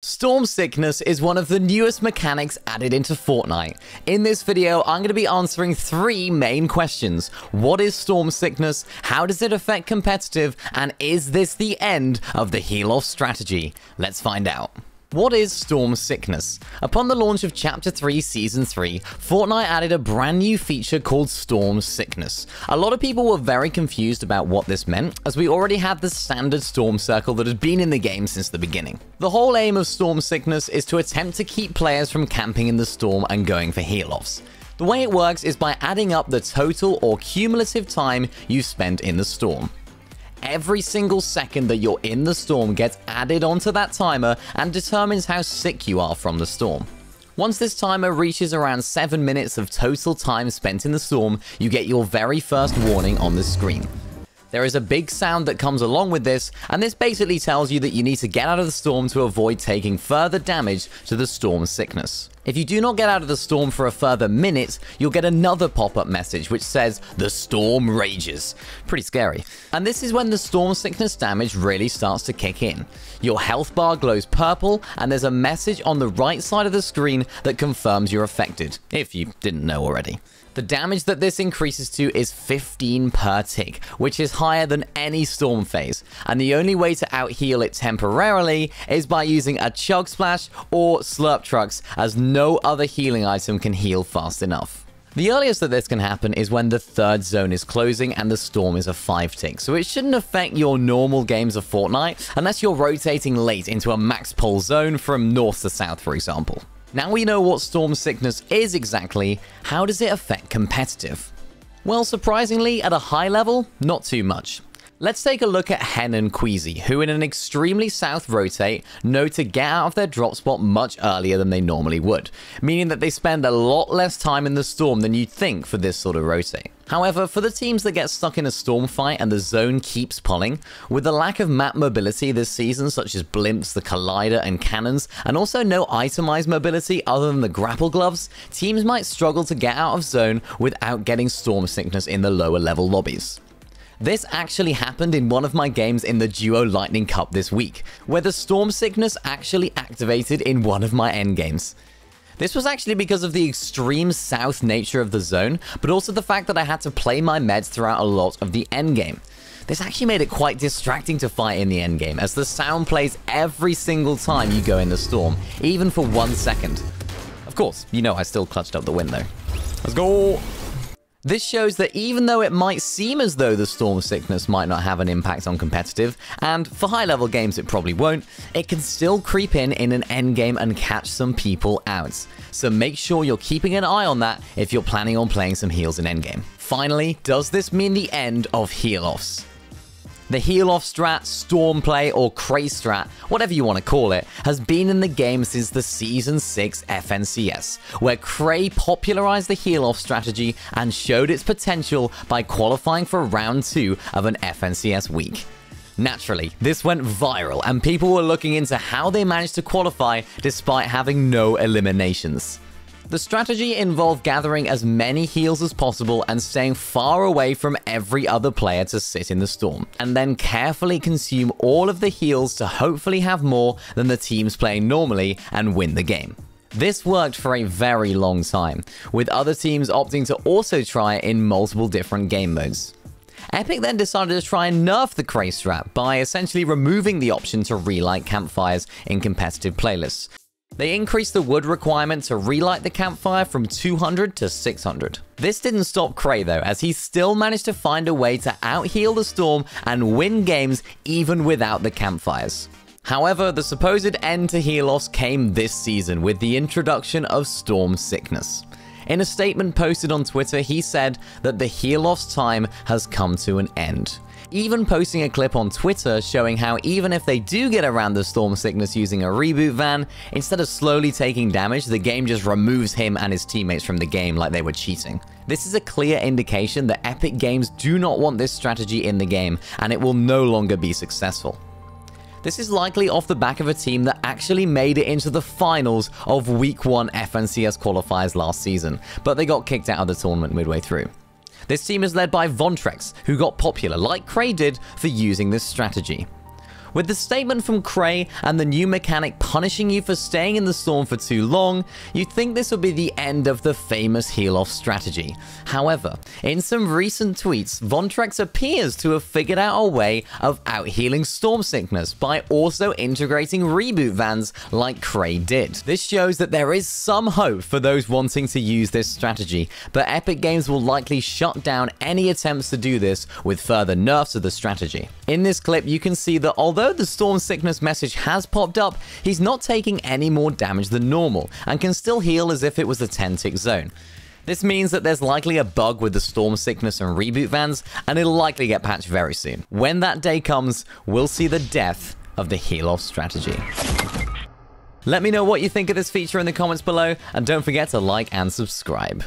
Storm Sickness is one of the newest mechanics added into Fortnite. In this video, I'm going to be answering 3 main questions. What is Storm Sickness? How does it affect competitive? And is this the end of the Healoffs strategy? Let's find out. What is Storm Sickness? Upon the launch of Chapter 3 Season 3, Fortnite added a brand new feature called Storm Sickness. A lot of people were very confused about what this meant, as we already had the standard storm circle that had been in the game since the beginning. The whole aim of Storm Sickness is to attempt to keep players from camping in the storm and going for heal-offs. The way it works is by adding up the total or cumulative time you spent in the storm. Every single second that you're in the storm gets added onto that timer and determines how sick you are from the storm. Once this timer reaches around 7 minutes of total time spent in the storm, you get your very first warning on the screen. There is a big sound that comes along with this, and this basically tells you that you need to get out of the storm to avoid taking further damage to the storm sickness. If you do not get out of the storm for a further minute, you'll get another pop-up message which says, "The storm rages." Pretty scary. And this is when the storm sickness damage really starts to kick in. Your health bar glows purple, and there's a message on the right side of the screen that confirms you're affected, if you didn't know already. The damage that this increases to is 15 per tick, which is higher than any storm phase, and the only way to out-heal it temporarily is by using a Chug Splash or Slurp Trucks, as no other healing item can heal fast enough. The earliest that this can happen is when the third zone is closing and the storm is a 5 tick, so it shouldn't affect your normal games of Fortnite unless you're rotating late into a max pull zone from north to south, for example. Now we know what Storm Sickness is exactly, how does it affect competitive? Well, surprisingly, at a high level, not too much. Let's take a look at Hen and Queasy, who in an extremely south rotate know to get out of their drop spot much earlier than they normally would, meaning that they spend a lot less time in the storm than you'd think for this sort of rotate. However, for the teams that get stuck in a storm fight and the zone keeps pulling, with the lack of map mobility this season, such as blimps, the collider, and cannons, and also no itemized mobility other than the grapple gloves, teams might struggle to get out of zone without getting storm sickness in the lower level lobbies. This actually happened in one of my games in the Duo Lightning Cup this week, where the storm sickness actually activated in one of my endgames. This was actually because of the extreme south nature of the zone, but also the fact that I had to play my meds throughout a lot of the endgame. This actually made it quite distracting to fight in the endgame, as the sound plays every single time you go in the storm, even for 1 second. Of course, you know I still clutched up the win though. Let's go! This shows that even though it might seem as though the storm sickness might not have an impact on competitive, and for high-level games it probably won't, it can still creep in an endgame and catch some people out. So make sure you're keeping an eye on that if you're planning on playing some heals in endgame. Finally, does this mean the end of heal-offs? The Healoffs strat, storm play, or craze strat, whatever you want to call it, has been in the game since the Season 6 FNCS, where Cray popularized the Healoffs strategy and showed its potential by qualifying for Round 2 of an FNCS week. Naturally, this went viral, and people were looking into how they managed to qualify despite having no eliminations. The strategy involved gathering as many heals as possible and staying far away from every other player to sit in the storm, and then carefully consume all of the heals to hopefully have more than the teams playing normally and win the game. This worked for a very long time, with other teams opting to also try it in multiple different game modes. Epic then decided to try and nerf the craze strat by essentially removing the option to relight campfires in competitive playlists. They increased the wood requirement to relight the campfire from 200 to 600. This didn't stop Cray though, as he still managed to find a way to out-heal the storm and win games even without the campfires. However, the supposed end to heal-offs came this season with the introduction of Storm Sickness. In a statement posted on Twitter, he said that the heal-offs time has come to an end, even posting a clip on Twitter showing how even if they do get around the storm sickness using a reboot van, instead of slowly taking damage, the game just removes him and his teammates from the game like they were cheating. This is a clear indication that Epic Games do not want this strategy in the game, and it will no longer be successful. This is likely off the back of a team that actually made it into the finals of Week 1 FNCS qualifiers last season, but they got kicked out of the tournament midway through. This team is led by Vontrex, who got popular, like Cray did, for using this strategy. With the statement from Cray and the new mechanic punishing you for staying in the storm for too long, you'd think this would be the end of the famous Healoffs strategy. However, in some recent tweets, Vontrex appears to have figured out a way of out-healing storm sickness by also integrating reboot vans like Cray did. This shows that there is some hope for those wanting to use this strategy, but Epic Games will likely shut down any attempts to do this with further nerfs of the strategy. In this clip, you can see that although the storm sickness message has popped up, he's not taking any more damage than normal and can still heal as if it was a 10-tick zone. This means that there's likely a bug with the storm sickness and reboot vans, and it'll likely get patched very soon. When that day comes, we'll see the death of the Healoffs strategy. Let me know what you think of this feature in the comments below, and don't forget to like and subscribe.